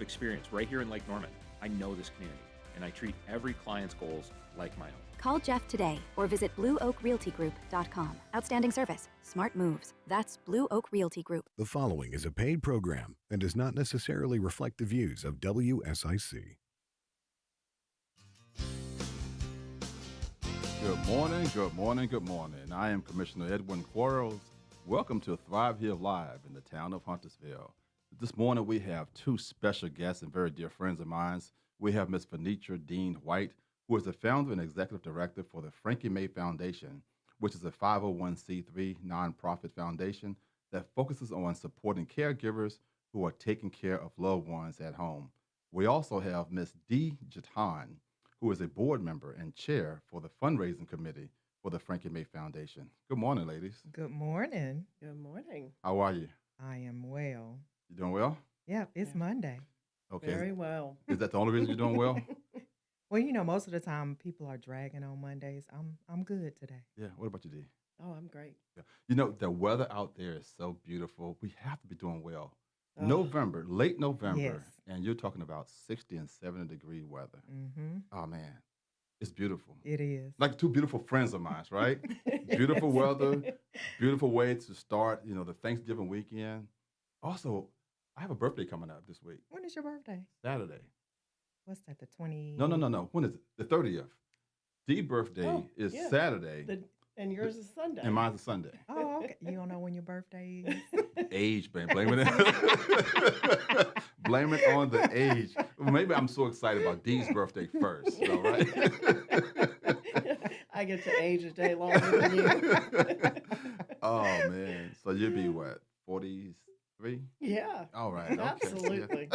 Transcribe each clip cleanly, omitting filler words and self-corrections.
experience right here in Lake Norman. I know this community, and I treat every client's goals like my own. Call Jeff today or visit blueoakrealtygroup.com. Outstanding service. Smart moves. That's Blue Oak Realty Group. The following is a paid program and does not necessarily reflect the views of WSIC. Good morning, good morning, good morning. I am Commissioner Edwin Quarles. Welcome to Thrive Here Live in the town of Huntersville. This morning we have two special guests and very dear friends of mine. We have Ms. Venitra Dean White, who is the founder and executive director for the Frankie Foundation, which is a 501c3 nonprofit foundation that focuses on supporting caregivers who are taking care of loved ones at home. We also have Ms. Dee Jetton, who is a board member and chair for the fundraising committee for the Frankie Foundation. Good morning, ladies. Good morning. Good morning. How are you? I am well. You doing well? Yep, it's Monday. Okay. Very well. Is that the only reason you're doing well? Well, most of the time people are dragging on Mondays. I'm good today. Yeah. What about you, Dee? Oh, I'm great. Yeah. The weather out there is so beautiful. We have to be doing well. Oh. November, late November, Yes. and you're talking about 60 and 70-degree weather. Mm-hmm. Oh, man. It's beautiful. It is. Like two beautiful friends of mine, right? Beautiful weather, beautiful way to start, the Thanksgiving weekend. Also, I have a birthday coming up this week, When is your birthday? Saturday. What's that, the 20? No. When is it? The 30th. Dee's birthday Oh, is yeah. Saturday, And yours is Sunday. and mine's a Sunday. Oh, okay. You don't know when your birthday is? Age, man. Blame it. Blame it on the age. Well, maybe I'm so excited about Dee's birthday first, right? I get to age a day longer than you. Oh, man. So you'd be what, 43? Yeah. All right. Okay. Absolutely.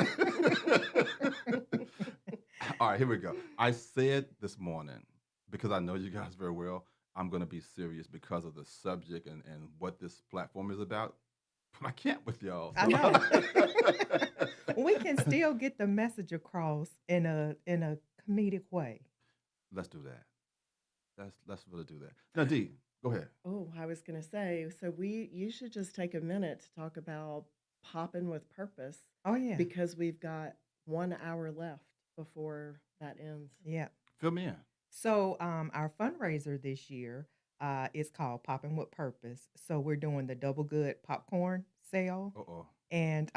All right, here we go. I said this morning, because I know you guys very well, I'm going to be serious because of the subject and what this platform is about. But I can't with y'all. I know. We can still get the message across in a comedic way. Let's do that. Let's really do that. Now, Dee, go ahead. Oh, I was going to say, so you should just take a minute to talk about popping with purpose Oh, yeah. because we've got 1 hour left before that ends. Yeah. Fill me in. So our fundraiser this year is called Popping with Purpose. So we're doing the Double Good popcorn sale. Uh-oh. And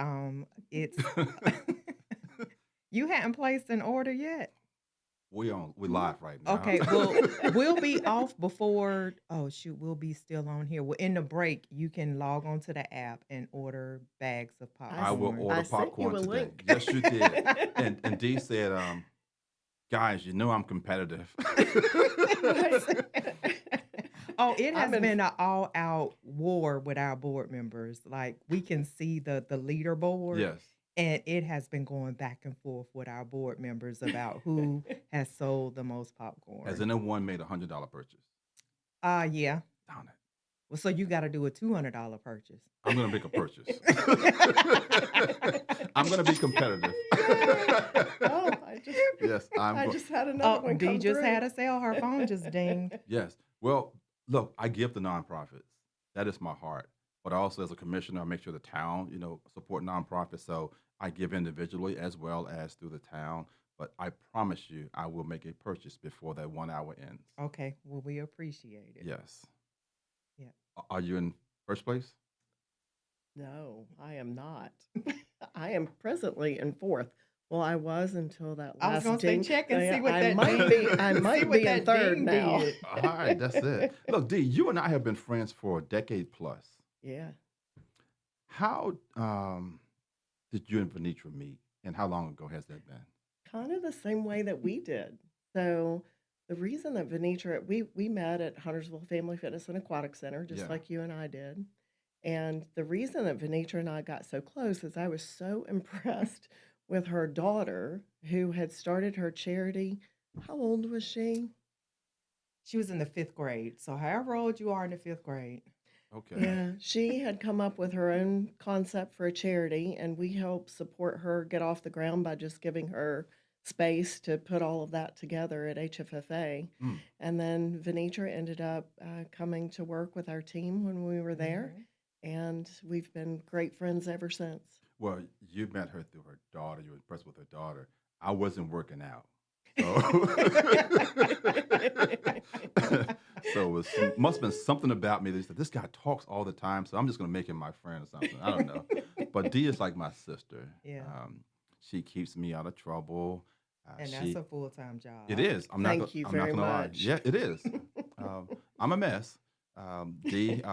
it's you hadn't placed an order yet. We live right now. Okay, well, we'll be off before. Oh shoot, we'll be still on here. Well, in the break, you can log on to the app and order bags of popcorn. I will order I sent you popcorn a today. link. Yes, you did. and Dee said, guys, you know I'm competitive. Oh, it has I've been- been an all-out war with our board members. Like we can see the leaderboard. Yes. And it has been going back and forth with our board members about who has sold the most popcorn. Has anyone made a $100 purchase? Yeah. Darn it. Well, so you got to do a $200 purchase. I'm going to make a purchase. I'm going to be competitive. Oh, Yes, I just had another one Dee come just through. had a sale. Her phone just dinged. Yes. Well, look, I give to nonprofits. That is my heart. But also as a commissioner, I make sure the town, support nonprofits. So I give individually as well as through the town. But I promise you, I will make a purchase before that 1 hour ends. Okay. Well, we appreciate it. Yes. Yeah. Are you in first place? No, I am not. I am presently in fourth. Well, I was until that last I was going to say, ding. check and see what I that might ding- be. I see might what be in that third ding now. did. All right, that's it. Look, Dee, you and I have been friends for a decade plus. Yeah. How did you and Venitra meet, and how long ago has that been? Kind of the same way that we did. So the reason that Venitra, we met at Huntersville Family Fitness and Aquatic Center, just Yeah. like you and I did. And the reason that Venitra and I got so close is I was so impressed with her daughter who had started her charity. How old was she? She was in the 5th grade. So however old you are in the 5th grade. Okay. Yeah, she had come up with her own concept for a charity, and we helped support her get off the ground by just giving her space to put all of that together at HFFA. Mm. And then Venitra ended up coming to work with our team when we were there, and we've been great friends ever since. Well, you met her through her daughter. You were impressed with her daughter. I wasn't working out. So, so it must have been something about me that said, this guy talks all the time, so I'm just going to make him my friend or something. I don't know. But Dee is like my sister. Yeah. She keeps me out of trouble. And that's a full-time job. It is. Thank you I'm not very gonna lie. much. Yeah, it is. I'm a mess. Dee,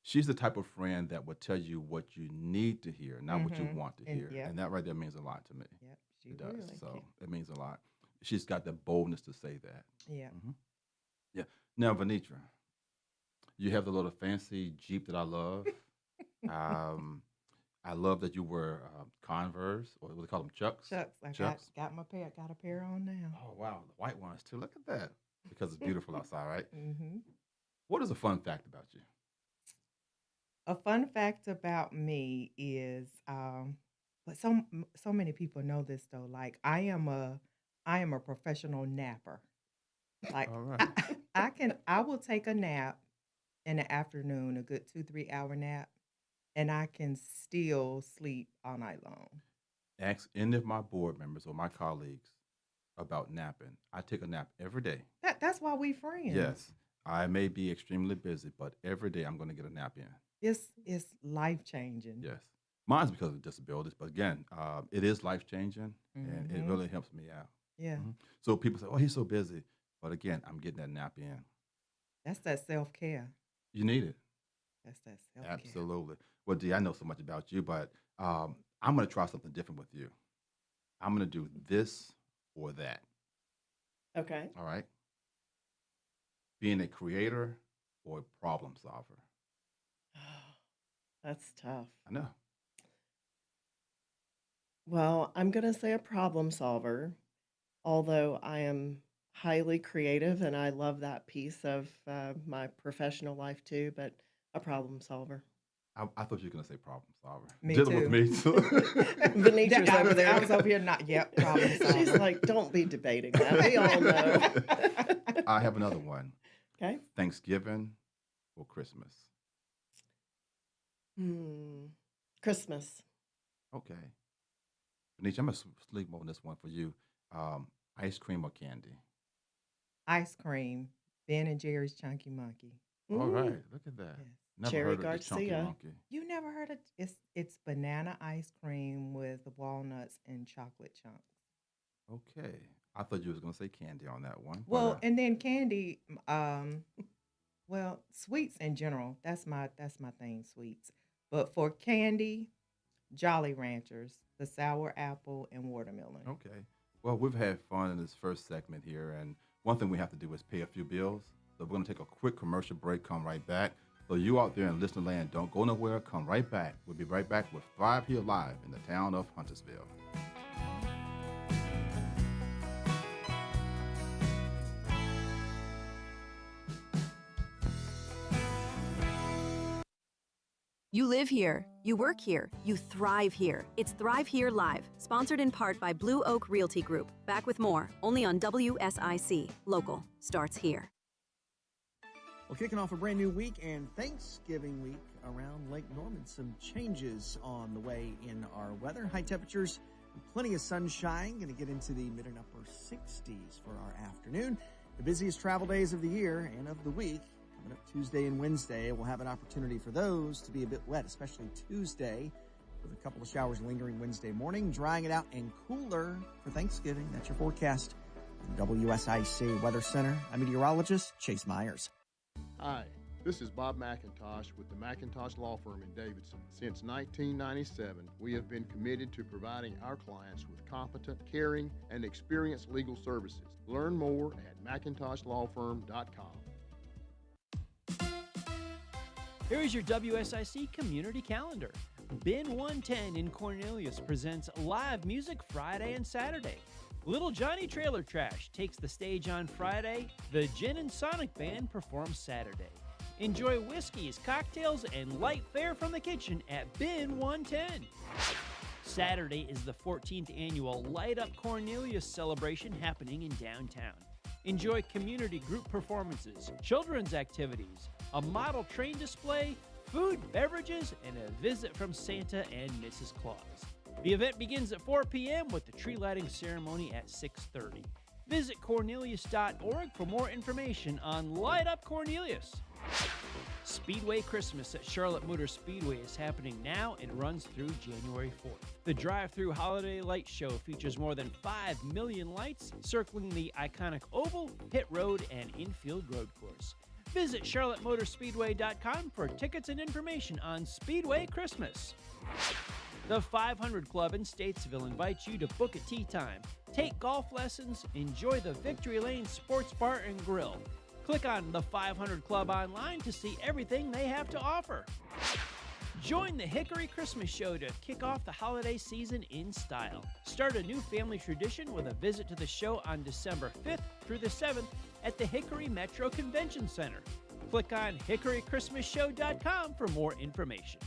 she's the type of friend that will tell you what you need to hear, not what you want to hear. Yep. And that right there means a lot to me. Yep, she It does. will. So it means a lot. She's got the boldness to say that. Yeah. Yeah. Now, Venitra, you have the little fancy Jeep that I love. I love that you wear Converse, or what do they call them, Chucks? Chucks. I Chucks. got a pair on now. Oh, wow. The white ones, too. Look at that. Because it's beautiful outside, right? Mm-hmm. What is a fun fact about you? A fun fact about me is, but so many people know this though. Like I am a professional napper. Like All right. I will take a nap in the afternoon, a good 2-3 hour nap, and I can still sleep all night long. Ask any of my board members or my colleagues about napping. I take a nap every day. That's why we friends. Yes. I may be extremely busy, but every day I'm going to get a nap in. It's life changing. Yes. Mine's because of disabilities, but again, it is life changing, and it really helps me out. Yeah. So people say, "Oh, he's so busy," but again, I'm getting that nap in. That's that self care. You need it. That's that self care. Absolutely. Well, Dee, I know so much about you, but I'm going to try something different with you. I'm going to do this or that. Okay. All right. Being a creator or a problem solver. That's tough. I know. Well, I'm going to say a problem solver, although I am highly creative and I love that piece of my professional life too, but a problem solver. I thought you were going to say problem solver. Me Did it too. with me too. Venetra's I over was, there. I was over here not yep, problem solver. She's like, don't be debating that. We all know. I have another one. Okay. Thanksgiving or Christmas? Christmas. Okay. Venetia, I'm going to sleep on this one for you. Ice cream or candy? Ice cream, Ben and Jerry's Chunky Monkey. All right. Look at that. Yes. Never Cherry heard of the Chunky Garcia. Monkey. You never heard of it's banana ice cream with walnuts and chocolate chunks. Okay. I thought you was going to say candy on that one. but, Well, and then candy, well, sweets in general. That's my thing, sweets. But for candy, Jolly Ranchers, the sour apple and watermelon. okay. Well, we've had fun in this first segment here, and one thing we have to do is pay a few bills. So we're going to take a quick commercial break, come right back. So you out there in listener land, don't go nowhere, come right back. We'll be right back with Thrive Here Live in the town of Huntersville. You live here, you work here, you thrive here. It's Thrive Here Live, sponsored in part by Blue Oak Realty Group. Back with more, only on WSIC. Local starts here. Well, kicking off a brand new week and Thanksgiving week around Lake Norman. Some changes on the way in our weather. High temperatures, plenty of sunshine. Going to get into the mid and upper 60s for our afternoon. The busiest travel days of the year and of the week. Coming up Tuesday and Wednesday, we'll have an opportunity for those to be a bit wet, especially Tuesday, with a couple of showers lingering Wednesday morning, drying it out and cooler for Thanksgiving. That's your forecast from WSIC Weather Center. I'm meteorologist Chase Myers. Hi, this is Bob McIntosh with the McIntosh Law Firm in Davidson. Since 1997, we have been committed to providing our clients with competent, caring, and experienced legal services. Learn more at McIntoshLawFirm.com. Here is your WSIC community calendar. Bin 110 in Cornelius presents live music Friday and Saturday. Little Johnny Trailer Trash takes the stage on Friday. The Gin and Sonic Band performs Saturday. Enjoy whiskeys, cocktails, and light fare from the kitchen at Bin 110. Saturday is the 14th annual Light Up Cornelius celebration happening in downtown. Enjoy community group performances, children's activities, a model train display, food, beverages, and a visit from Santa and Mrs. Claus. The event begins at 4 p.m. with the tree lighting ceremony at 6:30. Visit Cornelius.org for more information on Light Up Cornelius. Speedway Christmas at Charlotte Motor Speedway is happening now and runs through January 4th. The drive-through holiday light show features more than 5 million lights circling the iconic oval, pit road, and infield road course. Visit charlottemotorspeedway.com for tickets and information on Speedway Christmas. The 500 Club in Statesville invites you to book a tea time, take golf lessons, enjoy the Victory Lane Sports Bar and Grill. Click on the 500 Club online to see everything they have to offer. Join the Hickory Christmas Show to kick off the holiday season in style. Start a new family tradition with a visit to the show on December 5th through the 7th at the Hickory Metro Convention Center. Click on hickorychristmasshow.com for more information.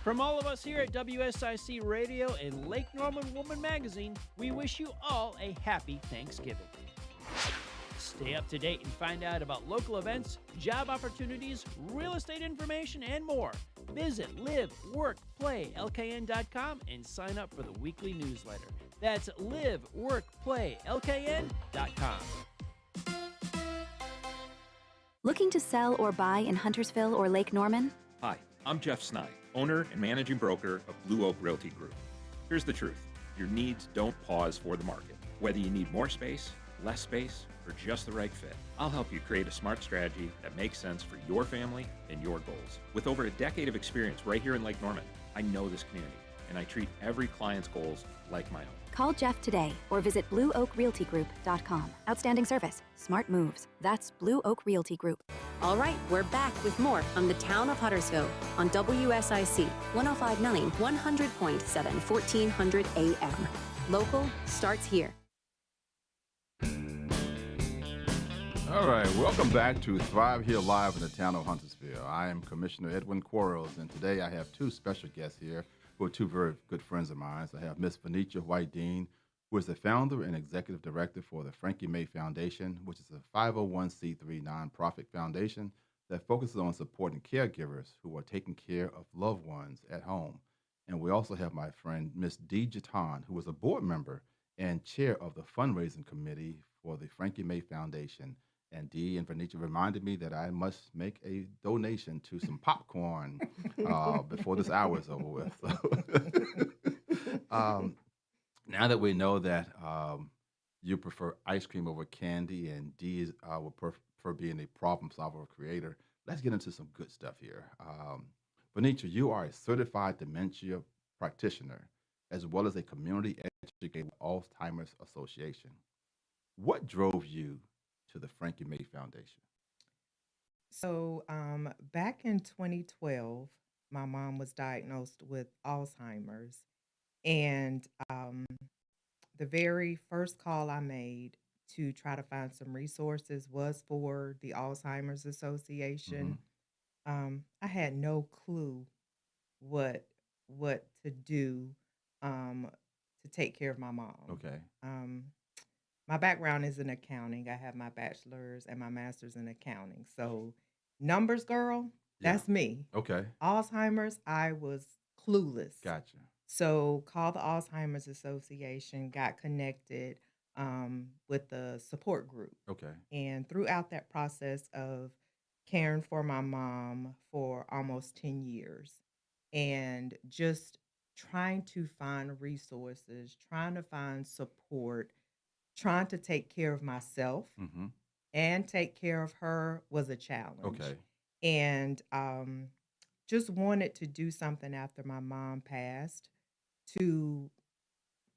From all of us here at WSIC Radio and Lake Norman Woman Magazine, we wish you all a happy Thanksgiving. Stay up to date and find out about local events, job opportunities, real estate information, and more. Visit liveworkplaylkn.com and sign up for the weekly newsletter. That's liveworkplaylkn.com. Looking to sell or buy in Huntersville or Lake Norman? Hi, I'm Jeff Snide, owner and managing broker of Blue Oak Realty Group. Here's the truth. Your needs don't pause for the market. Whether you need more space, less space, or just the right fit, I'll help you create a smart strategy that makes sense for your family and your goals. With over a decade of experience right here in Lake Norman, I know this community, and I treat every client's goals like my own. Call Jeff today or visit blueoakrealtygroup.com. Outstanding service, smart moves. That's Blue Oak Realty Group. All right, we're back with more from the Town of Huntersville on WSIC 105.9, 100.7, 1400 AM. Local starts here. All right, welcome back to Thrive Here Live in the Town of Huntersville. I am Commissioner Edwin Quarles, and today I have two special guests here who are two very good friends of mine. I have Miss Venitra White-Dean, who is the founder and executive director for the Frankie May Foundation, which is a 501c3 nonprofit foundation that focuses on supporting caregivers who are taking care of loved ones at home. And we also have my friend, Miss Dee Jetton, who is a board member and chair of the fundraising committee for the Frankie May Foundation. And Dee and Venitra reminded me that I must make a donation to some popcorn before this hour is over with. So now that we know that you prefer ice cream over candy and Dee would prefer being a problem solver or creator, let's get into some good stuff here. Venitra, you are a certified dementia practitioner as well as a community educator with Alzheimer's Association. What drove you to the Frankie May Foundation? So, back in 2012, my mom was diagnosed with Alzheimer's, and the very first call I made to try to find some resources was for the Alzheimer's Association. I had no clue what to do to take care of my mom. Okay. My background is in accounting. I have my bachelor's and my master's in accounting. So, numbers girl, Yeah. that's me. Okay. Alzheimer's, I was clueless. Gotcha. So, called the Alzheimer's Association, got connected with the support group. Okay. And throughout that process of caring for my mom for almost 10 years and just trying to find resources, trying to find support, trying to take care of myself Mm-hmm. and take care of her was a challenge. Okay. And just wanted to do something after my mom passed to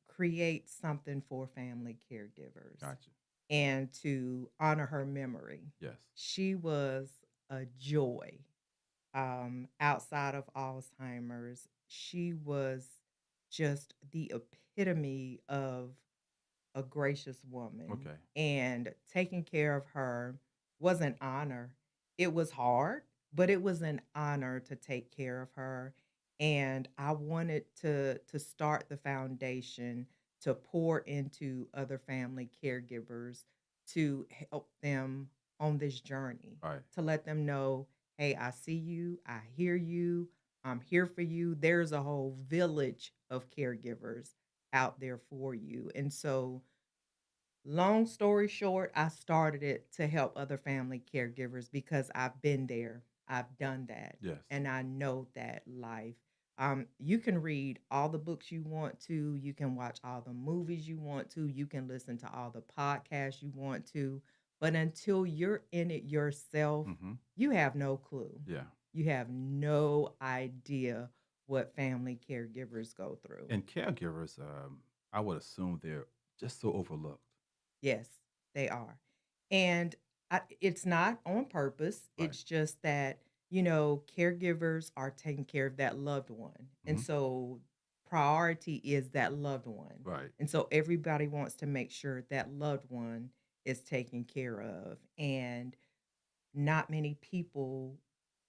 create something for family caregivers Gotcha. and to honor her memory. Yes. She was a joy. Outside of Alzheimer's, she was just the epitome of a gracious woman. Okay. And taking care of her was an honor. It was hard, but it was an honor to take care of her. And I wanted to start the foundation to pour into other family caregivers to help them on this journey, All right. to let them know, hey, I see you, I hear you, I'm here for you. There's a whole village of caregivers out there for you. And so, long story short, I started it to help other family caregivers because I've been there. I've done that. Yes. And I know that life. You can read all the books you want to, you can watch all the movies you want to, you can listen to all the podcasts you want to, but until you're in it yourself, Mm-hmm. you have no clue. Yeah. You have no idea what family caregivers go through. And caregivers, I would assume they're just so overlooked. Yes, they are. And it's not on purpose. Right. It's just that, caregivers are taking care of that loved one. And Mhm. so priority is that loved one. Right. And so everybody wants to make sure that loved one is taken care of. And not many people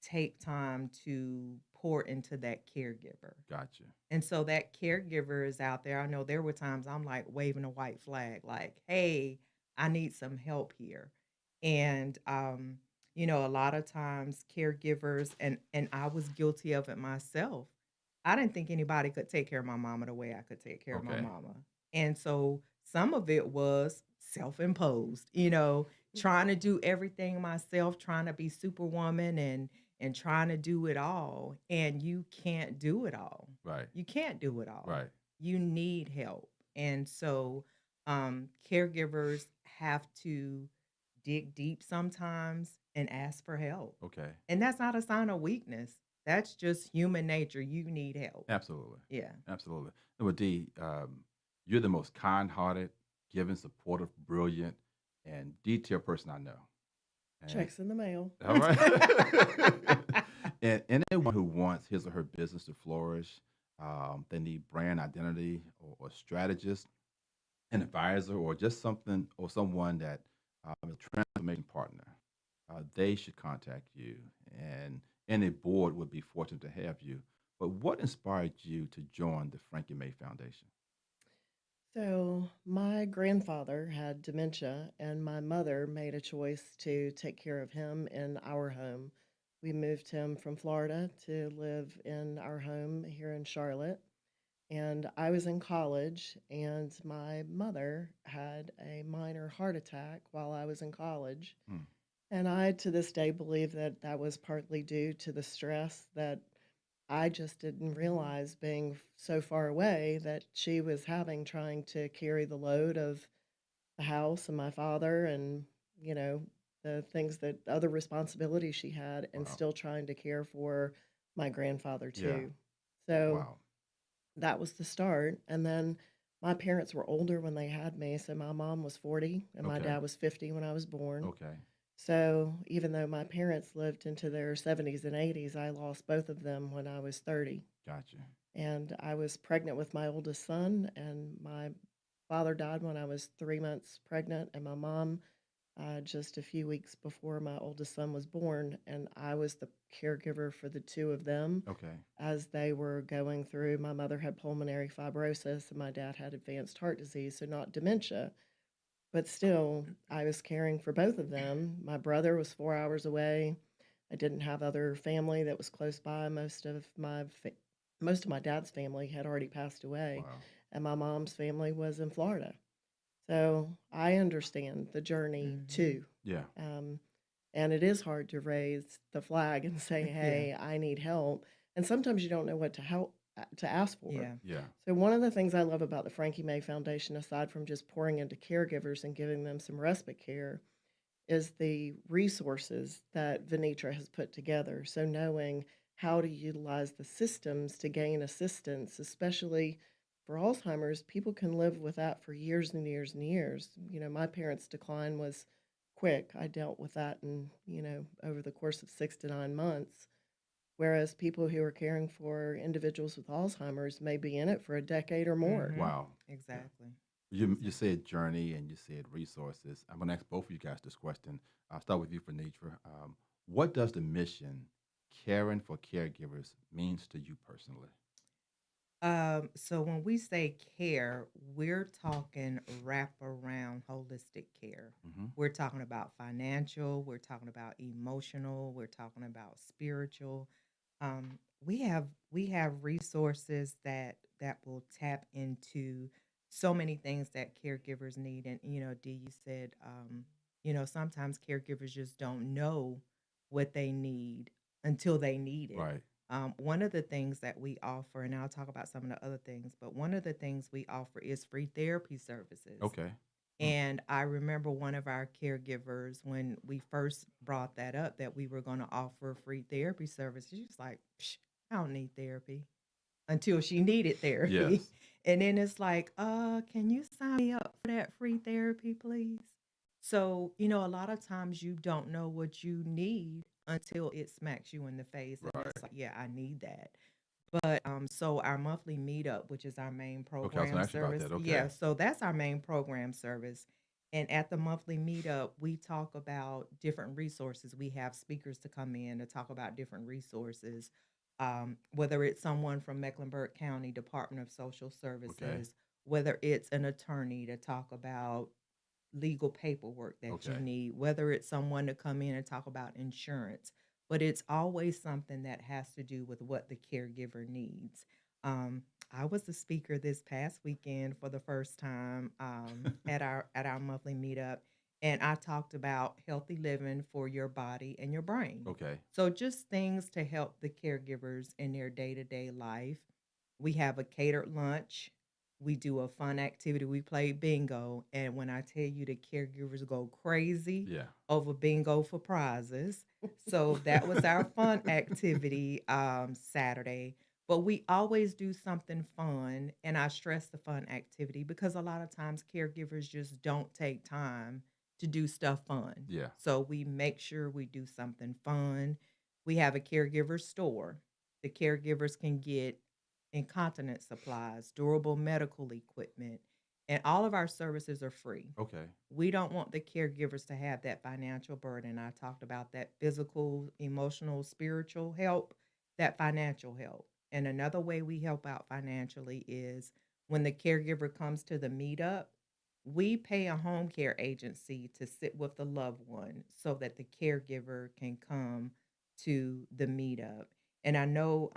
take time to pour into that caregiver. Gotcha. And so that caregiver is out there. I know there were times I'm like waving a white flag, like, hey, I need some help here. And a lot of times caregivers and I was guilty of it myself. I didn't think anybody could take care of my mama the way I could take care of my Okay. mama. And so some of it was self-imposed, trying to do everything myself, trying to be superwoman and trying to do it all. And you can't do it all. Right. You can't do it all. Right. You need help. And so caregivers have to dig deep sometimes and ask for help. Okay. And that's not a sign of weakness. That's just human nature. You need help. Absolutely. Yeah. Absolutely. No, but Dee, you're the most kind-hearted, giving, supportive, brilliant, and detailed person I know. And, Checks in the mail. all right. And anyone who wants his or her business to flourish, they need brand identity or strategist, an advisor, or just something or someone that is a transformation partner. They should contact you, and any board would be fortunate to have you. But what inspired you to join the Frankie May Foundation? So, my grandfather had dementia, and my mother made a choice to take care of him in our home. We moved him from Florida to live in our home here in Charlotte. And I was in college, and my mother had a minor heart attack while I was in college. Hmm. And I, to this day, believe that that was partly due to the stress that I just didn't realize being so far away that she was having trying to carry the load of the house and my father and, you know, the things that other responsibilities she had and Wow. still trying to care for my grandfather Yeah. too. So Wow. that was the start. And then my parents were older when they had me. So my mom was 40 and my Okay. dad was 50 when I was born. Okay. So even though my parents lived into their 70s and 80s, I lost both of them when I was 30. Gotcha. And I was pregnant with my oldest son, and my father died when I was 3 months pregnant, and my mom just a few weeks before my oldest son was born. And I was the caregiver for the two of them Okay. as they were going through. My mother had pulmonary fibrosis, and my dad had advanced heart disease, so not dementia. But still, I was caring for both of them. My brother was 4 hours away. I didn't have other family that was close by. Most of my dad's family had already passed away, Wow. and my mom's family was in Florida. So I understand the journey too. Yeah. And it is hard to raise the flag and say, Yeah. "Hey, I need help." And sometimes you don't know what to ask for. Yeah. Yeah. So one of the things I love about the Frankie May Foundation, aside from just pouring into caregivers and giving them some respite care, is the resources that Venitra has put together. So knowing how to utilize the systems to gain assistance, especially for Alzheimer's, people can live with that for years and years and years. You know, my parents' decline was quick. I dealt with that in, over the course of 6 to 9 months. Whereas people who are caring for individuals with Alzheimer's may be in it for a decade or more. Mhm. Wow. Exactly. You said journey and you said resources. I'm going to ask both of you guys this question. I'll start with you, Venitra. What does the mission, caring for caregivers, means to you personally? So when we say care, we're talking wraparound holistic care. Hmm. We're talking about financial, we're talking about emotional, we're talking about spiritual. We have resources that will tap into so many things that caregivers need. And Dee, you said sometimes caregivers just don't know what they need until they need it. Right. One of the things that we offer, and I'll talk about some of the other things, but one of the things we offer is free therapy services. Okay. Mm. And I remember one of our caregivers when we first brought that up that we were going to offer free therapy services. She was like, Psh, I don't need therapy until she needed therapy. Yes. And then it's like, can you sign me up for that free therapy, please? So, a lot of times you don't know what you need until it smacks you in the face. And Right. it's like, yeah, I need that. But so our monthly meetup, which is our main Okay. I was program gonna ask you about service, that. Okay. yeah, so that's our main program service. And at the monthly meetup, we talk about different resources. We have speakers to come in to talk about different resources, whether it's someone from Mecklenburg County Department of Social Okay. Services, whether it's an attorney to talk about legal paperwork that you Okay. need, whether it's someone to come in and talk about insurance, but it's always something that has to do with what the caregiver needs. Um, I was the speaker this past weekend for the first time at our monthly meetup, and I talked about healthy living for your body and your brain. Okay. So just things to help the caregivers in their day to day life. We have a catered lunch. We do a fun activity. We play bingo. And when I tell you the caregivers go crazy Yeah. over bingo for prizes. So that was our fun activity Saturday. But we always do something fun. And I stress the fun activity because a lot of times caregivers just don't take time to do stuff fun. Yeah. So we make sure we do something fun. We have a caregiver store. The caregivers can get incontinence supplies, durable medical equipment, and all of our services are free. Okay. We don't want the caregivers to have that financial burden. I talked about that physical, emotional, spiritual help, that financial help. And another way we help out financially is when the caregiver comes to the meetup, we pay a home care agency to sit with the loved one so that the caregiver can come to the meetup. And I know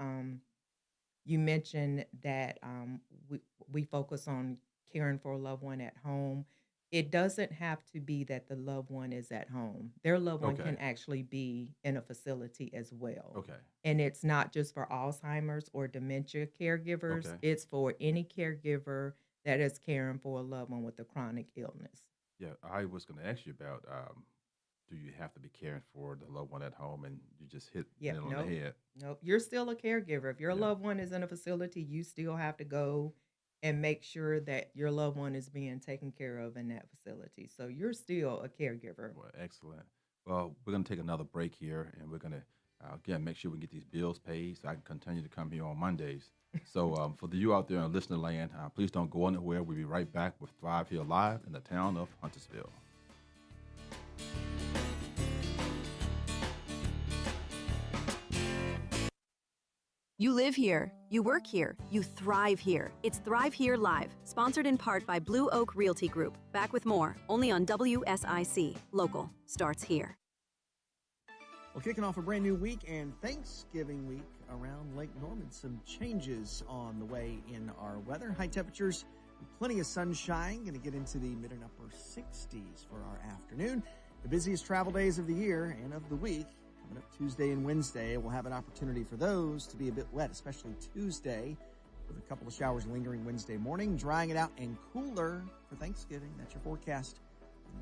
you mentioned that we focus on caring for a loved one at home. It doesn't have to be that the loved one is at home. Their loved one can Okay. actually be in a facility as well. Okay. And it's not just for Alzheimer's or dementia caregivers, Okay. it's for any caregiver that is caring for a loved one with a chronic illness. Yeah. I was gonna ask you about do you have to be caring for the loved one at home, and you just hit the Yep, nail on the nope. head. Nope. You're still a caregiver. If your Yeah. loved one is in a facility, you still have to go and make sure that your loved one is being taken care of in that facility. So you're still a caregiver. Well, excellent. Well, we're going to take another break here, and we're going to, again, make sure we get these bills paid so I can continue to come here on Mondays. So, for the you out there in listener land, please don't go anywhere. We'll be right back with Thrive Here Live in the town of Huntersville. You live here, you work here, you thrive here. It's Thrive Here Live, sponsored in part by Blue Oak Realty Group. Back with more, only on WSIC. Local starts here. Well, kicking off a brand new week and Thanksgiving week around Lake Norman. Some changes on the way in our weather. High temperatures, plenty of sunshine. Going to get into the mid and upper 60s for our afternoon. The busiest travel days of the year and of the week. Coming up Tuesday and Wednesday, we'll have an opportunity for those to be a bit wet, especially Tuesday, with a couple of showers lingering Wednesday morning, drying it out and cooler for Thanksgiving. That's your forecast.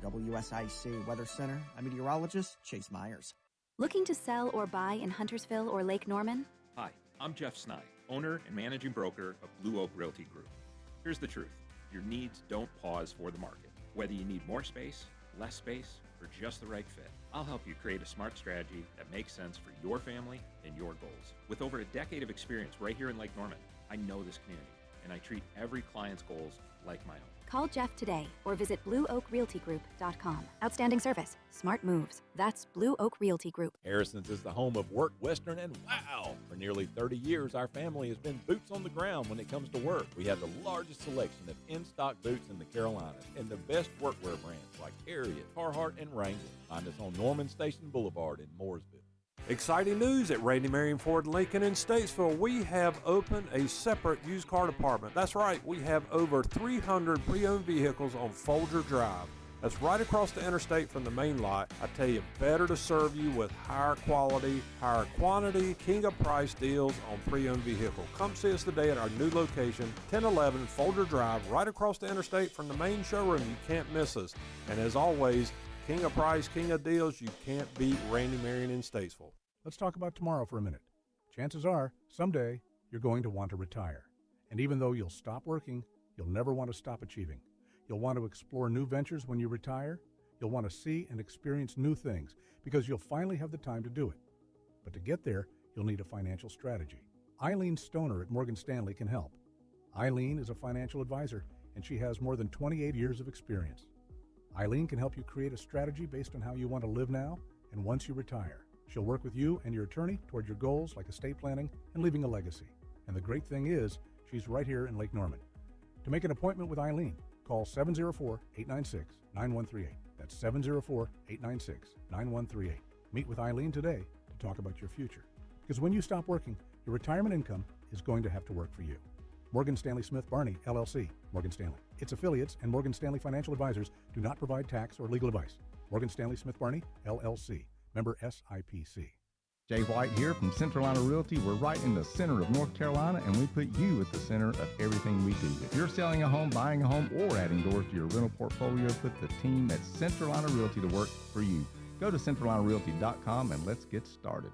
WSIC Weather Center. I'm meteorologist Chase Myers. Looking to sell or buy in Huntersville or Lake Norman? Hi, I'm Jeff Sny, owner and managing broker of Blue Oak Realty Group. Here's the truth. Your needs don't pause for the market. Whether you need more space, less space, or just the right fit, I'll help you create a smart strategy that makes sense for your family and your goals. With over a decade of experience right here in Lake Norman, I know this community, and I treat every client's goals like my own. Call Jeff today or visit blueoakrealtygroup.com. Outstanding service, smart moves. That's Blue Oak Realty Group. Harrison's is the home of Work Western, and wow! For nearly 30 years, our family has been boots on the ground when it comes to work. We have the largest selection of in-stock boots in the Carolinas and the best workwear brands like Harriet, Carhartt, and Wrangler. Find us on Norman Station Boulevard in Mooresville. Exciting news at Randy Marion Ford Lincoln in Statesville. We have opened a separate used car department. That's right, we have over 300 pre-owned vehicles on Folger Drive. That's right across the interstate from the main lot. I tell you, better to serve you with higher quality, higher quantity, king of price deals on pre-owned vehicle. Come see us today at our new location, 1011 Folger Drive, right across the interstate from the main showroom. You can't miss us. And as always, king of price, king of deals, you can't beat Randy Marion in Statesville. Let's talk about tomorrow for a minute. Chances are, someday, you're going to want to retire. And even though you'll stop working, you'll never want to stop achieving. You'll want to explore new ventures when you retire. You'll want to see and experience new things because you'll finally have the time to do it. But to get there, you'll need a financial strategy. Eileen Stoner at Morgan Stanley can help. Eileen is a financial advisor, and she has more than 28 years of experience. Eileen can help you create a strategy based on how you want to live now and once you retire. She'll work with you and your attorney toward your goals like estate planning and leaving a legacy. And the great thing is, she's right here in Lake Norman. To make an appointment with Eileen, call 704-896-9138. That's 704-896-9138. Meet with Eileen today to talk about your future. Because when you stop working, your retirement income is going to have to work for you. Morgan Stanley Smith Barney, LLC, Morgan Stanley. Its affiliates and Morgan Stanley Financial Advisors do not provide tax or legal advice. Morgan Stanley Smith Barney, LLC. Member SIPC. Jay White here from Centralina Realty. We're right in the center of North Carolina, and we put you at the center of everything we do. If you're selling a home, buying a home, or adding doors to your rental portfolio, put the team at Centralina Realty to work for you. Go to centralinarealty.com and let's get started.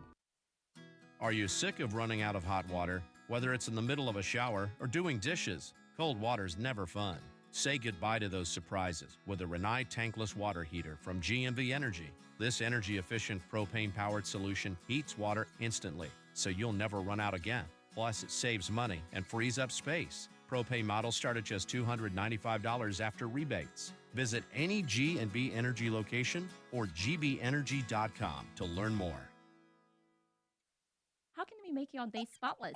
Are you sick of running out of hot water? Whether it's in the middle of a shower or doing dishes, cold water's never fun. Say goodbye to those surprises with a Rinnai tankless water heater from GMV Energy. This energy-efficient propane-powered solution heats water instantly, so you'll never run out again. Plus, it saves money and frees up space. Propane models start at just $295 after rebates. Visit any G&B Energy location or gbenergy.com to learn more. How can we make your day spotless?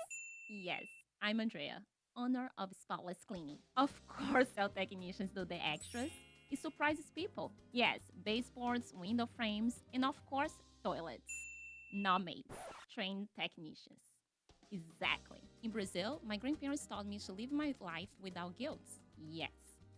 Yes, I'm Andrea, owner of Spotless Cleaning. Of course, our technicians do the extras. It surprises people. Yes, baseboards, window frames, and of course, toilets. Not maids, trained technicians. Exactly. In Brazil, my grandparents taught me to live my life without guilt. Yes,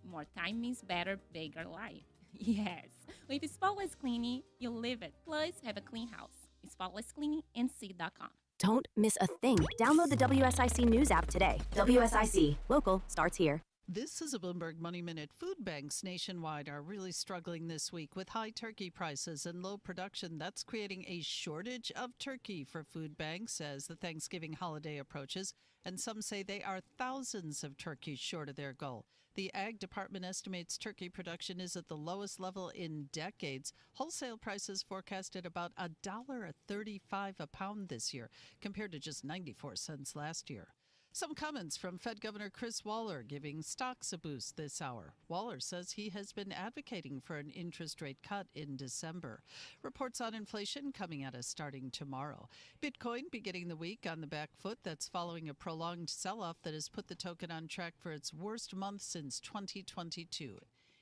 more time means better, bigger life. Yes, with Spotless Cleaning, you live it. Plus, have a clean house. SpotlessCleaningNC.com. Don't miss a thing. Download the WSIC News app today. WSIC. Local starts here. This is a Bloomberg Money Minute. Food banks nationwide are really struggling this week with high turkey prices and low production. That's creating a shortage of turkey for food banks as the Thanksgiving holiday approaches. And some say they are thousands of turkeys short of their goal. The Ag Department estimates turkey production is at the lowest level in decades. Wholesale prices forecast at about $1.35 a pound this year, compared to just 94 cents last year. Some comments from Fed Governor Chris Waller giving stocks a boost this hour. Waller says he has been advocating for an interest rate cut in December. Reports on inflation coming at us starting tomorrow. Bitcoin beginning the week on the back foot. That's following a prolonged sell-off that has put the token on track for its worst month since 2022.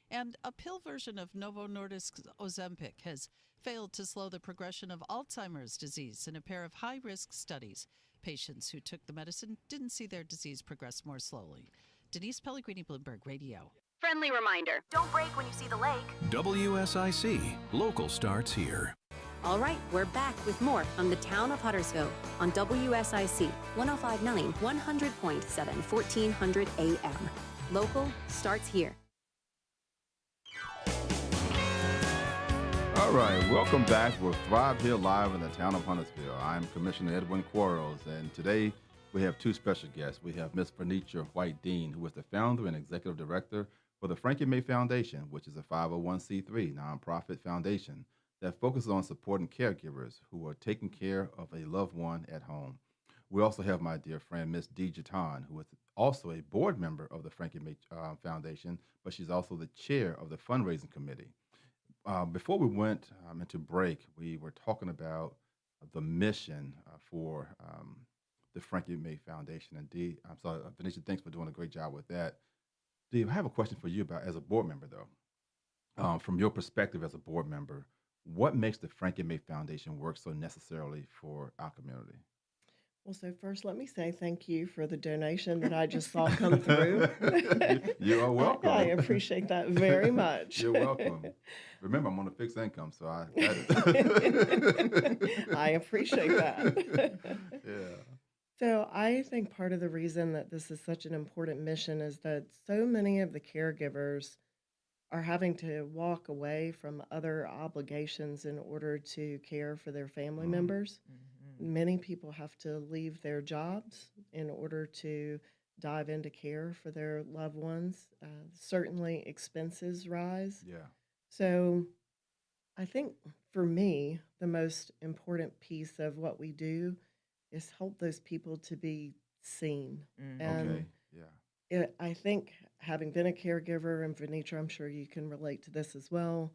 And a pill version of Novo Nordisk's Ozempic has failed to slow the progression of Alzheimer's disease in a pair of high-risk studies. Patients who took the medicine didn't see their disease progress more slowly. Denise Pellegrini, Bloomberg Radio. Friendly reminder, don't brake when you see the lake. WSIC. Local starts here. All right, we're back with more from the Town of Huntersville on WSIC 105.9, 100.7, 1400 AM. Local starts here. All right, welcome back. We're Thrive here live in the Town of Huntersville. I'm Commissioner Edwin Quarles, and today we have two special guests. We have Miss Venitra White-Dean, who is the founder and executive director for the Frankie May Foundation, which is a 501c3 nonprofit foundation that focuses on supporting caregivers who are taking care of a loved one at home. We also have my dear friend, Miss Dee Jetton, who is also a board member of the Frankie May Foundation, but she's also the chair of the fundraising committee. Before we went into break, we were talking about the mission for the Frankie May Foundation. And Dee, I'm sorry, Venitra, thanks for doing a great job with that. Dee, I have a question for you about as a board member, though. From your perspective as a board member, what makes the Frankie May Foundation work so necessarily for our community? Well, so first, let me say thank you for the donation that I just saw come through. You are welcome. I appreciate that very much. You're welcome. Remember, I'm on a fixed income, so I I appreciate that. Yeah. So I think part of the reason that this is such an important mission is that so many of the caregivers are having to walk away from other obligations in order to care for their family members. Many people have to leave their jobs in order to dive into care for their loved ones. Certainly, expenses rise. Yeah. So, I think for me, the most important piece of what we do is help those people to be seen. And Okay. Yeah. I think having been a caregiver, and Venitra, I'm sure you can relate to this as well,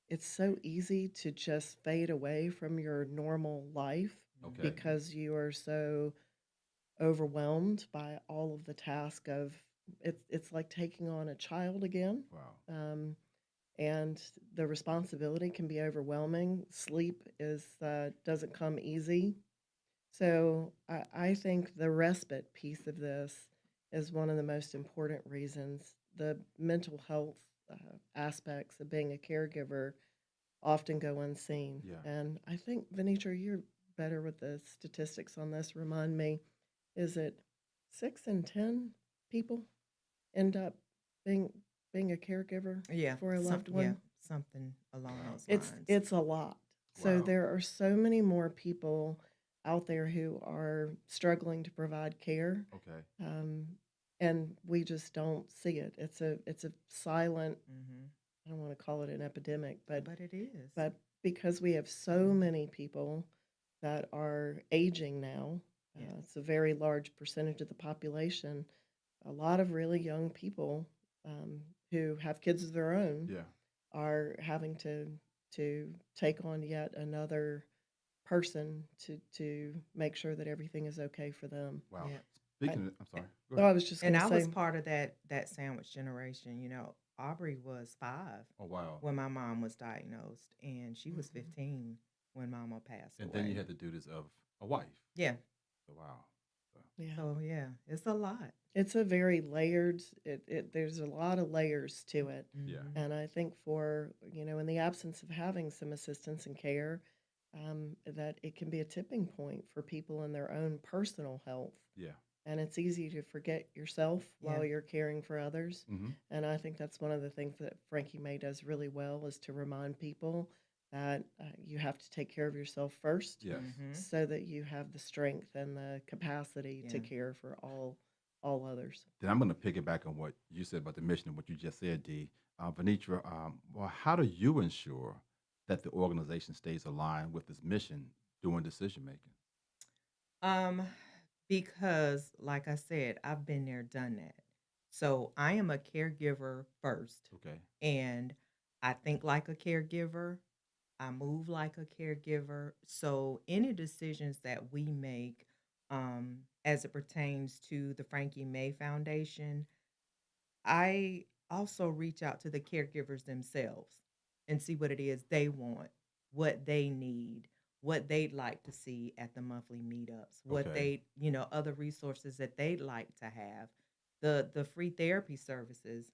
it's so easy to just fade away from your normal life Okay. because you are so overwhelmed by all of the task of it's like taking on a child again. Wow. And the responsibility can be overwhelming. Sleep is doesn't come easy. So I think the respite piece of this is one of the most important reasons. The mental health aspects of being a caregiver often go unseen. Yeah. And I think, Venitra, you're better with the statistics on this. Remind me, is it 6 in 10 people end up being a caregiver Yeah, for a loved one? yeah, something along those It's lines. it's a lot. So Wow. there are so many more people out there who are struggling to provide care, Okay. and we just don't see it. It's a silent. hmm I don't want to call it an epidemic, But it is. but because we have so many people that are aging now, Yes. it's a very large percentage of the population. A lot of really young people who have kids of their own Yeah. are having to take on yet another person to make sure that everything is okay for them. Wow. Yeah. Speaking of, I'm sorry. Go Oh, I ahead. was just And going I to was say, part of that sandwich generation. Aubrey was 5 Oh, wow. when my mom was diagnosed, and she was 15 when Mama passed And away. then you had the duties of a wife. Yeah. So, wow. So, yeah, So yeah, it's a lot. it's a very layered. There's a lot of layers to it, yeah. and I think for in the absence of having some assistance and care, that it can be a tipping point for people in their own personal health. Yeah. And it's easy to forget yourself while Yeah. you're caring for others. Mm-hmm. And I think that's one of the things that Frankie May does really well is to remind people that you have to take care of yourself first Yes. Mhm. so that you have the strength and the capacity to Yeah. care for all others. Then I'm going to piggyback on what you said about the mission and what you just said, Dee. Venitra, well, how do you ensure that the organization stays aligned with its mission during decision making? Um, because like I said, I've been there, done that. So I am a caregiver first, Okay. and I think like a caregiver. I move like a caregiver. So any decisions that we make, as it pertains to the Frankie May Foundation, I also reach out to the caregivers themselves and see what it is they want, what they need, what they'd like to see at the monthly meetups, what Okay. other resources that they'd like to have. The free therapy services,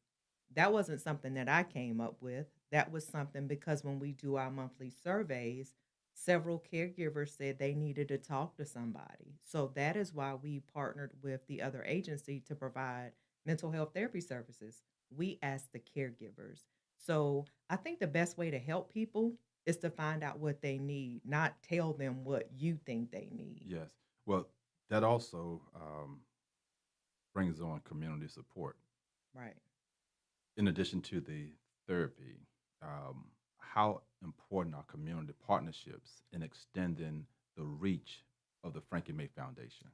that wasn't something that I came up with. That was something because when we do our monthly surveys, several caregivers said they needed to talk to somebody. So that is why we partnered with the other agency to provide mental health therapy services. We asked the caregivers. So I think the best way to help people is to find out what they need, not tell them what you think they need. Yes. Well, that also brings on community support. Right. In addition to the therapy, how important are community partnerships in extending the reach of the Frankie May Foundation?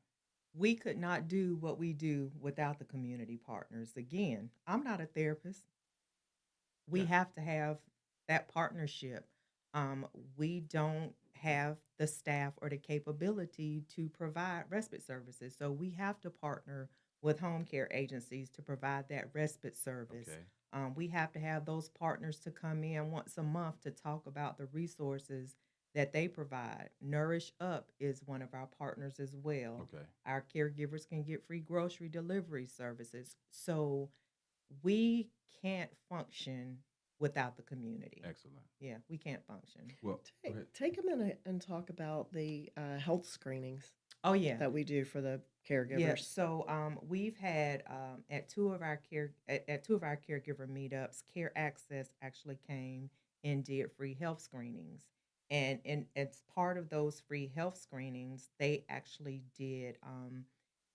We could not do what we do without the community partners. Again, I'm not a therapist. We Yeah. have to have that partnership. Um, we don't have the staff or the capability to provide respite services. So we have to partner with home care agencies to provide that respite service. Okay. We have to have those partners to come in once a month to talk about the resources that they provide. Nourish Up is one of our partners as well. Okay. Our caregivers can get free grocery delivery services. So we can't function without the community. Excellent. Yeah, we can't function. Well, go ahead. Take a minute and talk about the health screenings Oh yeah. that we do for the Yeah, caregivers. so we've had at two of our caregiver meetups, Care Access actually came and did free health screenings, and as part of those free health screenings, they actually did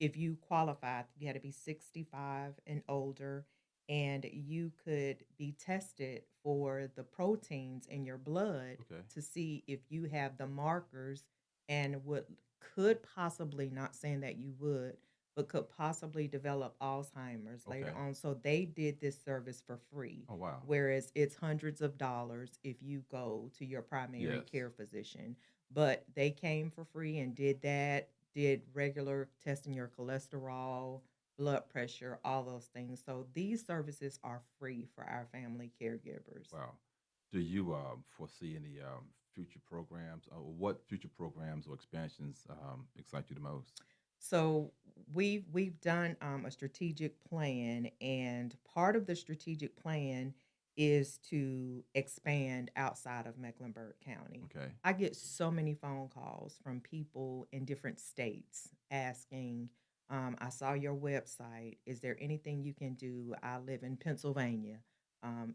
if you qualified, you had to be 65 and older, and you could be tested for the proteins in your blood Okay. to see if you have the markers and would could possibly, not saying that you would, but could possibly develop Alzheimer's later Okay. on. So they did this service for free. Oh, wow. Whereas it's hundreds of dollars if you go to your primary Yes. care physician. But they came for free and did that, did regular testing your cholesterol, blood pressure, all those things. So these services are free for our family caregivers. Wow. Do you foresee any future programs, or what future programs or expansions excite you the most? So we've done a strategic plan, and part of the strategic plan is to expand outside of Mecklenburg County. Okay. I get so many phone calls from people in different states asking, I saw your website. Is there anything you can do? I live in Pennsylvania.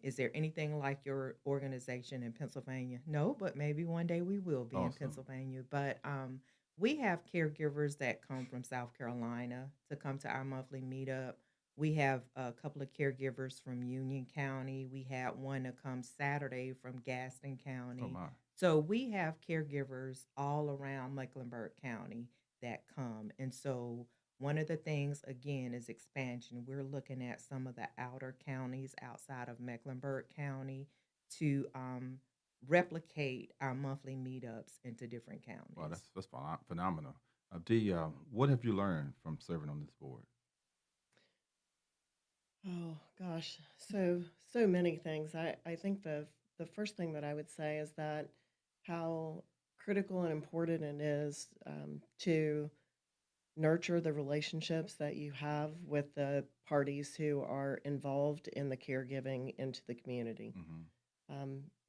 Is there anything like your organization in Pennsylvania? No, but maybe one day we will be in Awesome. Pennsylvania. But we have caregivers that come from South Carolina to come to our monthly meetup. We have a couple of caregivers from Union County. We had one that comes Saturday from Gaston Oh, County. my. So we have caregivers all around Mecklenburg County that come. And so one of the things, again, is expansion. We're looking at some of the outer counties outside of Mecklenburg County to replicate our monthly meetups into different counties. Wow, that's phenomenal. Dee, what have you learned from serving on this board? Oh gosh, so many things. I think the first thing that I would say is that how critical and important it is to nurture the relationships that you have with the parties who are involved in the caregiving into the community.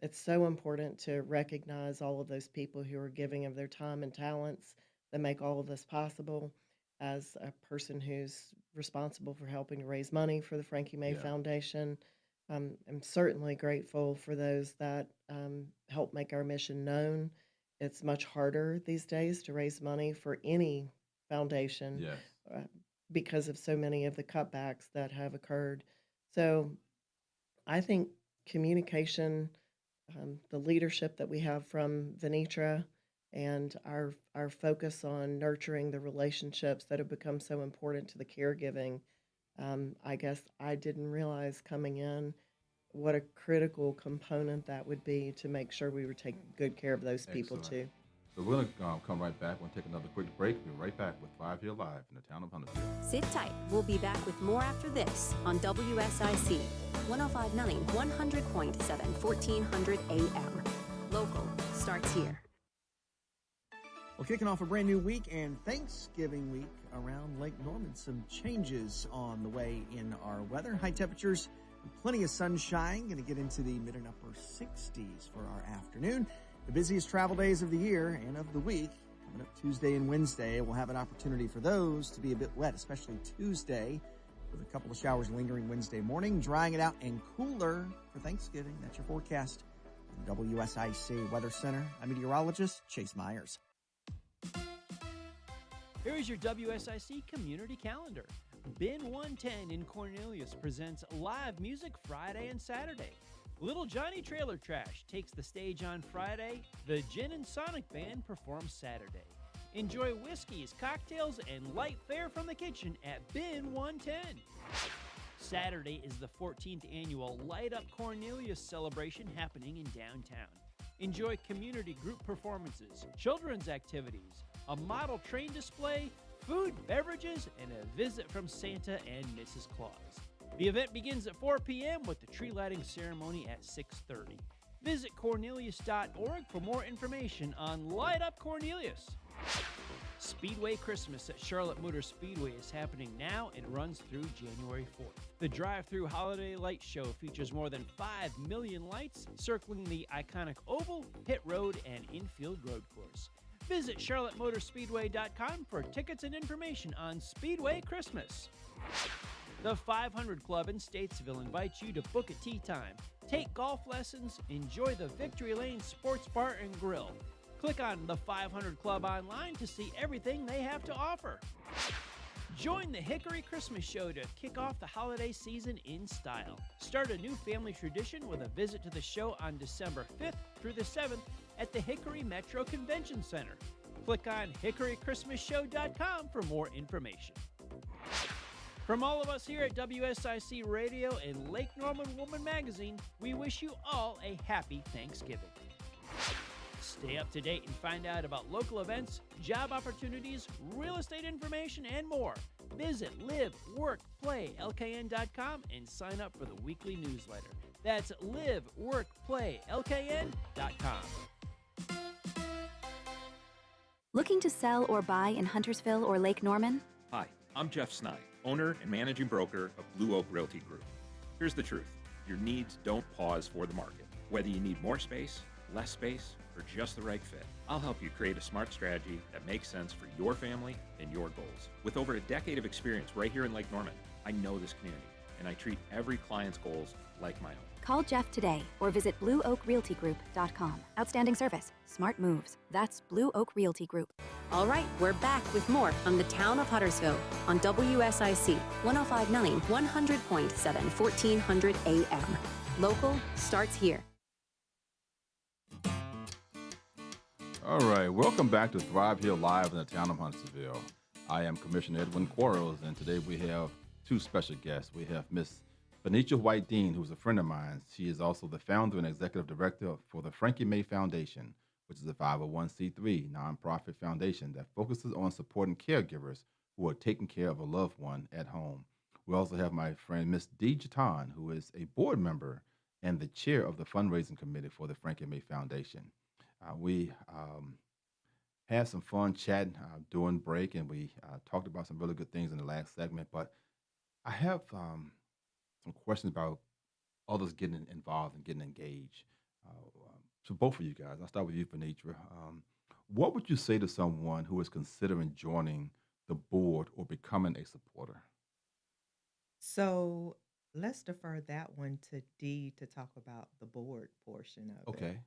It's so important to recognize all of those people who are giving of their time and talents that make all of this possible. As a person who's responsible for helping to raise money for the Frankie May Yeah. Foundation, I'm certainly grateful for those that help make our mission known. It's much harder these days to raise money for any foundation Yes. uh, because of so many of the cutbacks that have occurred. So I think communication, the leadership that we have from Venitra, and our focus on nurturing the relationships that have become so important to the caregiving. I guess I didn't realize coming in what a critical component that would be to make sure we were taking good care of those people Excellent. too. So we're going to come right back. We'll take another quick break. We'll be right back with 5 here live in the town of Huntersville. Sit tight. We'll be back with more after this on WSIC 1059 100.7 1400 AM. Local starts here. Well, kicking off a brand new week and Thanksgiving week around Lake Norman. Some changes on the way in our weather. High temperatures, plenty of sunshine. Going to get into the mid and upper 60s for our afternoon. The busiest travel days of the year and of the week. Coming up Tuesday and Wednesday, we'll have an opportunity for those to be a bit wet, especially Tuesday, with a couple of showers lingering Wednesday morning, drying it out and cooler for Thanksgiving. That's your forecast. From WSIC Weather Center, I'm meteorologist Chase Myers. Here is your WSIC community calendar. Bin 110 in Cornelius presents live music Friday and Saturday. Little Johnny Trailer Trash takes the stage on Friday. The Gin and Sonic Band performs Saturday. Enjoy whiskeys, cocktails, and light fare from the kitchen at Bin 110. Saturday is the 14th annual Light Up Cornelius celebration happening in downtown. Enjoy community group performances, children's activities, a model train display, food, beverages, and a visit from Santa and Mrs. Claus. The event begins at 4 p.m. with the tree lighting ceremony at 6:30. Visit cornelius.org for more information on Light Up Cornelius. Speedway Christmas at Charlotte Motor Speedway is happening now and runs through January 4th. The drive-through holiday light show features more than 5 million lights circling the iconic oval, pit road, and infield road course. Visit charlottemotorspeedway.com for tickets and information on Speedway Christmas. The 500 Club in Statesville invites you to book a tea time, take golf lessons, enjoy the Victory Lane Sports Bar and Grill. Click on the 500 Club online to see everything they have to offer. Join the Hickory Christmas Show to kick off the holiday season in style. Start a new family tradition with a visit to the show on December 5th through the 7th at the Hickory Metro Convention Center. Click on hickorychristmasshow.com for more information. From all of us here at WSIC Radio and Lake Norman Woman Magazine, we wish you all a happy Thanksgiving. Stay up to date and find out about local events, job opportunities, real estate information, and more. Visit liveworkplaylkn.com and sign up for the weekly newsletter. That's liveworkplaylkn.com. Looking to sell or buy in Huntersville or Lake Norman? Hi, I'm Jeff Snide, owner and managing broker of Blue Oak Realty Group. Here's the truth. Your needs don't pause for the market. Whether you need more space, less space, or just the right fit, I'll help you create a smart strategy that makes sense for your family and your goals. With over a decade of experience right here in Lake Norman, I know this community, and I treat every client's goals like my own. Call Jeff today or visit blueoakrealtygroup.com. Outstanding service, smart moves. That's Blue Oak Realty Group. All right, we're back with more from the Town of Huntersville on WSIC 105.9, 100.7, 1400 AM. Local starts here. All right, welcome back to Thrive Here Live in the Town of Huntersville. I am Commissioner Edwin Quarles, and today we have two special guests. We have Miss Venitra White-Dean, who's a friend of mine. She is also the founder and executive director for the Frankie May Foundation, which is a 501c3 nonprofit foundation that focuses on supporting caregivers who are taking care of a loved one at home. We also have my friend Miss Dee Jetton, who is a board member and the chair of the fundraising committee for the Frankie May Foundation. We had some fun chatting during break, and we talked about some really good things in the last segment. But I have some questions about others getting involved and getting engaged. So both of you guys, I'll start with you, Venitra. What would you say to someone who is considering joining the board or becoming a supporter? So let's defer that one to Dee to talk about the board portion of it. Okay.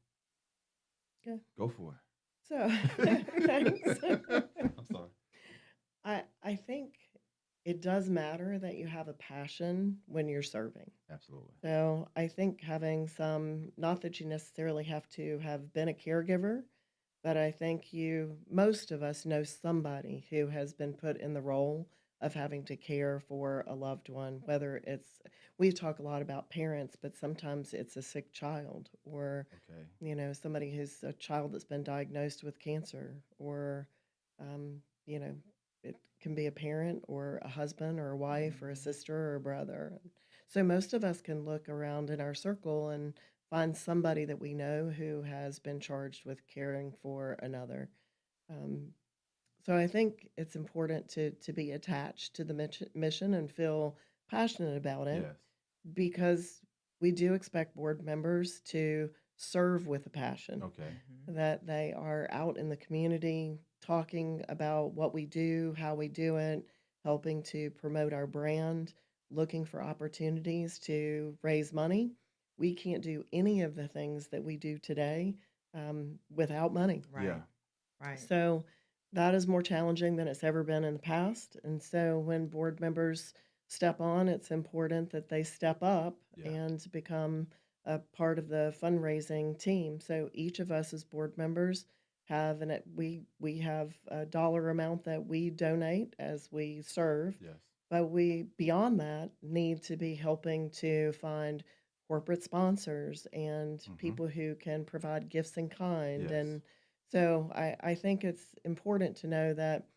Okay. Go for it. So, thanks. I'm sorry. I think it does matter that you have a passion when you're serving. Absolutely. So I think having some, not that you necessarily have to have been a caregiver, but I think most of us know somebody who has been put in the role of having to care for a loved one, whether we talk a lot about parents, but sometimes it's a sick child or, somebody who's a child that's been diagnosed with cancer or, it can be a parent or a husband or a wife or a sister or a brother. So most of us can look around in our circle and find somebody that we know who has been charged with caring for another. So I think it's important to be attached to the mission and feel passionate about it. Yes. Because we do expect board members to serve with a passion. Okay. That they are out in the community talking about what we do, how we do it, helping to promote our brand, looking for opportunities to raise money. We can't do any of the things that we do today without money. Right. Yeah. Right. So that is more challenging than it's ever been in the past. And so when board members step on, it's important that they step up and become a part of the fundraising team. So each of us as board members have we have a dollar amount that we donate as we serve, Yes. but we beyond that need to be helping to find corporate sponsors and people who can provide gifts in kind. Yes. And so I think it's important to know that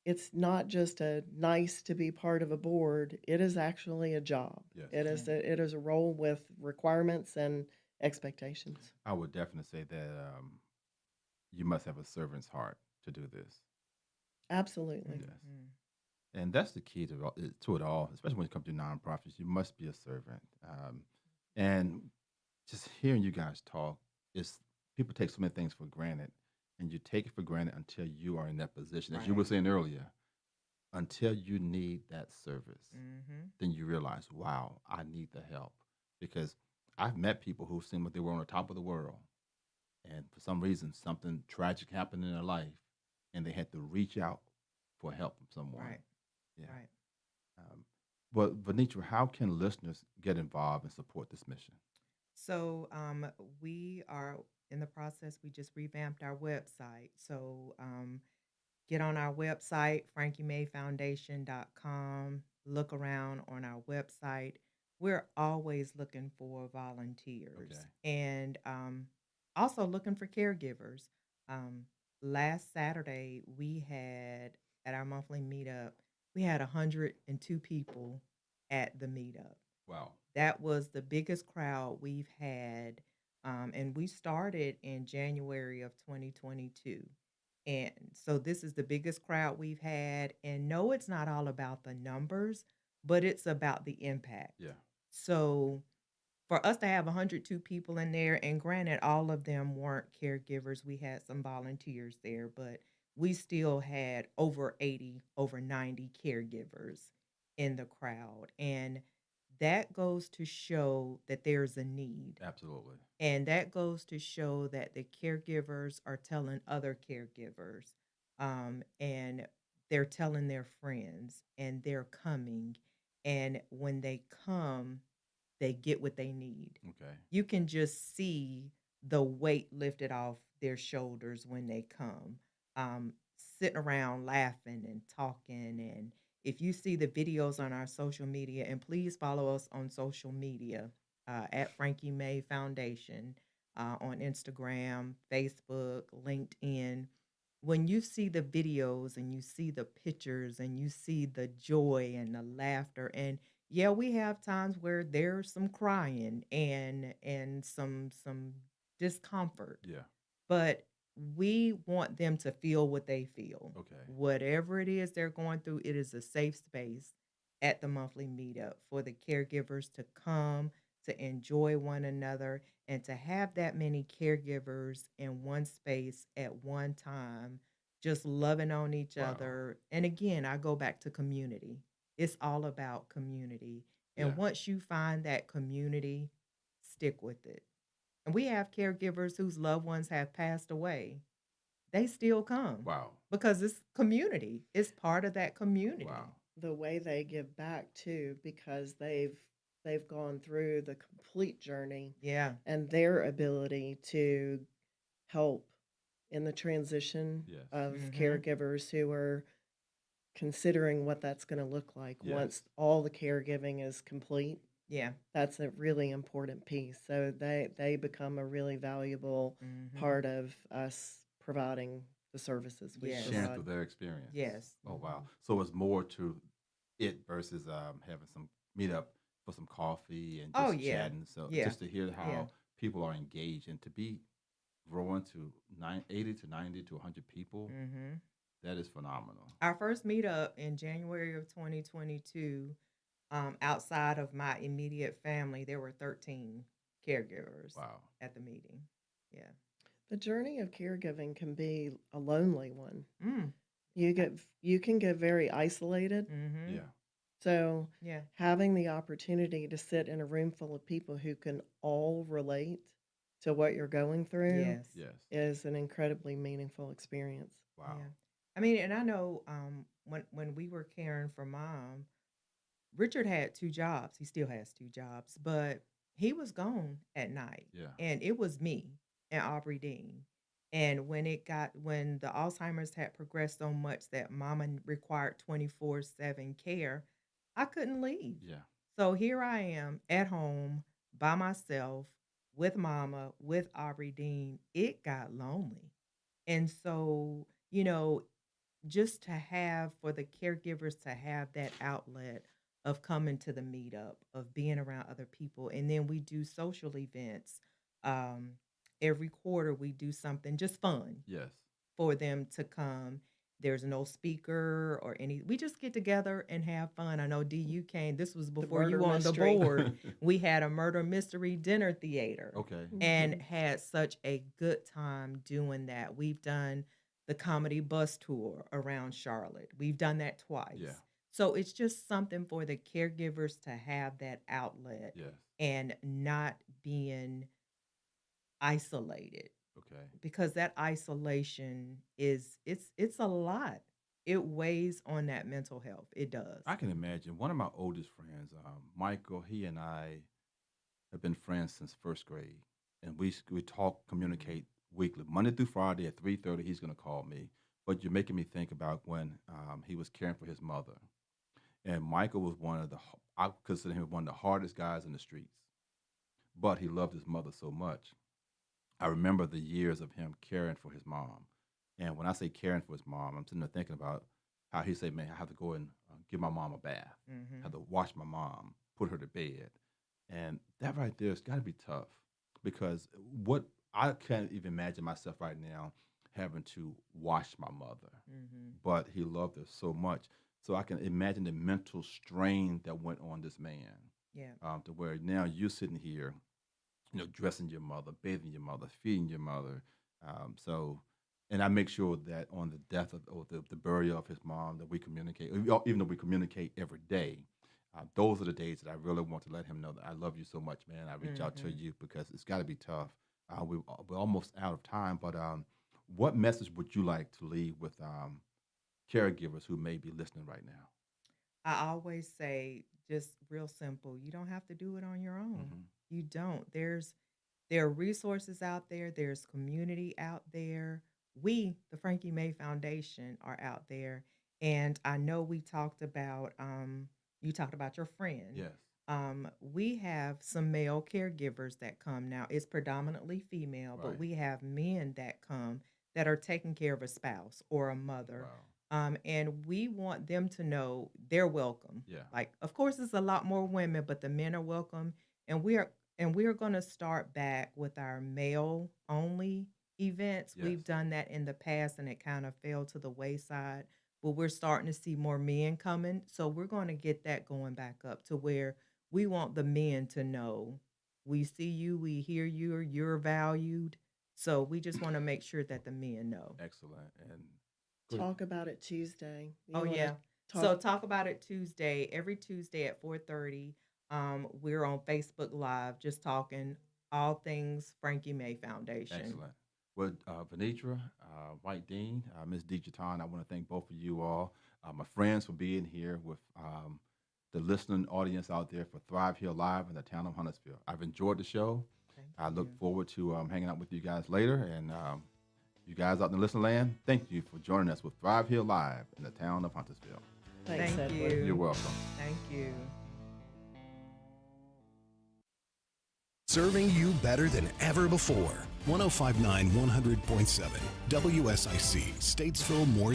it's not just a nice to be part of a board. It is actually a job. Yes. It is a role with requirements and expectations. I would definitely say that you must have a servant's heart to do this. Absolutely. Yes. And that's the key to it all, especially when it comes to nonprofits. You must be a servant. And just hearing you guys talk, is people take so many things for granted, and you take it for granted until you are in that position. As you were saying earlier, until you need that service, then you realize, wow, I need the help. Because I've met people who seemed like they were on the top of the world, and for some reason, something tragic happened in their life, and they had to reach out for help from someone. Right. Yeah. Right. But Venitra, how can listeners get involved and support this mission? So we are in the process. We just revamped our website. So get on our website, frankiemayfoundation.com. Look around on our website. We're always looking for volunteers and also looking for caregivers. Last Saturday, we had at our monthly meetup, we had 102 people at the meetup. Wow. That was the biggest crowd we've had. And we started in January of 2022. And so this is the biggest crowd we've had. And no, it's not all about the numbers, but it's about the impact. Yeah. So for us to have 102 people in there, and granted, all of them weren't caregivers, we had some volunteers there, but we still had over 80, over 90 caregivers in the crowd. And that goes to show that there's a need. Absolutely. And that goes to show that the caregivers are telling other caregivers, and they're telling their friends, and they're coming. And when they come, they get what they need. Okay. You can just see the weight lifted off their shoulders when they come, sitting around laughing and talking. And if you see the videos on our social media, and please follow us on social media at Frankie May Foundation on Instagram, Facebook, LinkedIn. When you see the videos and you see the pictures and you see the joy and the laughter, and yeah, we have times where there's some crying and some discomfort, Yeah. but we want them to feel what they feel. Okay. Whatever it is they're going through, it is a safe space at the monthly meetup for the caregivers to come, to enjoy one another, and to have that many caregivers in one space at one time, just loving on each Wow. other. And again, I go back to community. It's all about community. And Yeah. once you find that community, stick with it. And we have caregivers whose loved ones have passed away. They still come Wow. because it's community. It's part of that community. Wow. The way they give back too, because they've gone through the complete journey Yeah. and their ability to help in the transition Yes. of Mhm. caregivers who are considering what that's going to look like Yes. once all the caregiving is complete. Yeah. That's a really important piece. So they become a really valuable Mhm. part of us providing the services we Yes. Sharing provide. through their experience. Yes. Oh wow. So it's more to it versus having some meetup for some coffee and just Oh, yeah. chatting. So Yeah. just to hear how Yeah. people are engaged and to be growing to 80 to 90 to 100 people, Mhm. that is phenomenal. Our first meetup in January of 2022, outside of my immediate family, there were 13 caregivers Wow. at the meeting. Yeah. The journey of caregiving can be a lonely one. Mm. You can get very isolated. Mhm. Yeah. So Yeah. having the opportunity to sit in a room full of people who can all relate to what you're going through Yes. Yes. is an incredibly meaningful experience. Wow. Yeah. I mean, and I know when we were caring for mom, Richard had 2 jobs. He still has 2 jobs, but he was gone at night. Yeah. And it was me and Aubrey Dean. And when the Alzheimer's had progressed so much that mama required 24/7 care, I couldn't leave. Yeah. So here I am at home by myself with mama, with Aubrey Dean. It got lonely. And so, just for the caregivers to have that outlet of coming to the meetup, of being around other people. And then we do social events. Um, every quarter we do something just fun Yes. for them to come. There's no speaker or we just get together and have fun. I know, D, you came, this was before you murder were on the mystery. board. We had a murder mystery dinner theater Okay. and had such a good time doing that. We've done the comedy bus tour around Charlotte. We've done that twice. Yeah. So it's just something for the caregivers to have that outlet Yes. and not being isolated, Okay. because that isolation it's a lot. It weighs on that mental health. It does. I can imagine. One of my oldest friends, Michael, he and I have been friends since first grade, and we talk, communicate weekly, Monday through Friday at 3:30. He's going to call me. But you're making me think about when he was caring for his mother, and Michael was I consider him one of the hardest guys in the streets, but he loved his mother so much. I remember the years of him caring for his mom. And when I say caring for his mom, I'm sitting there thinking about how he said, man, I have to go and give my mom a bath. I have to wash my mom, put her to bed. And that right there has got to be tough, because I can't even imagine myself right now having to wash my mother. But he loved her so much. So I can imagine the mental strain that went on this man. Yeah. To where now you're sitting here, dressing your mother, bathing your mother, feeding your mother. And I make sure that on the death or the burial of his mom, that we communicate, even though we communicate every day. Those are the days that I really want to let him know that I love you so much, man. I reach out to you because it's got to be tough. We're almost out of time, but what message would you like to leave with caregivers who may be listening right now? I always say, just real simple, you don't have to do it on your own. You don't. There are resources out there. There's community out there. We, the Frankie May Foundation, are out there. And I know we talked about, you talked about your friend. Yes. We have some male caregivers that come now. It's predominantly female, but Right. we have men that come that are taking care of a spouse or a mother. And we want them to know they're welcome. Yeah. Like, of course, it's a lot more women, but the men are welcome. And we're going to start back with our male only events. Yes. We've done that in the past and it kind of fell to the wayside, but we're starting to see more men coming. So we're going to get that going back up to where we want the men to know we see you, we hear you, you're valued. So we just want to make sure that the men know. Excellent. And Talk about it Tuesday. You Oh wanna yeah. So talk about it Tuesday, every Tuesday at 4:30. We're on Facebook Live, just talking all things Frankie May Foundation. excellent. Well, Venitra, White Dean, Ms. Dee Jetton, I want to thank both of you all, my friends, for being here with the listening audience out there for Thrive Here Live in the town of Huntersville. I've enjoyed the show. I look forward to hanging out with you guys later. And you guys out in the listening land, thank you for joining us with Thrive Here Live in the town of Huntersville. Thanks, Thank Edwin. you. You're welcome. Thank you. Serving you better than ever before. 1059 100.7 WSIC, Statesville, more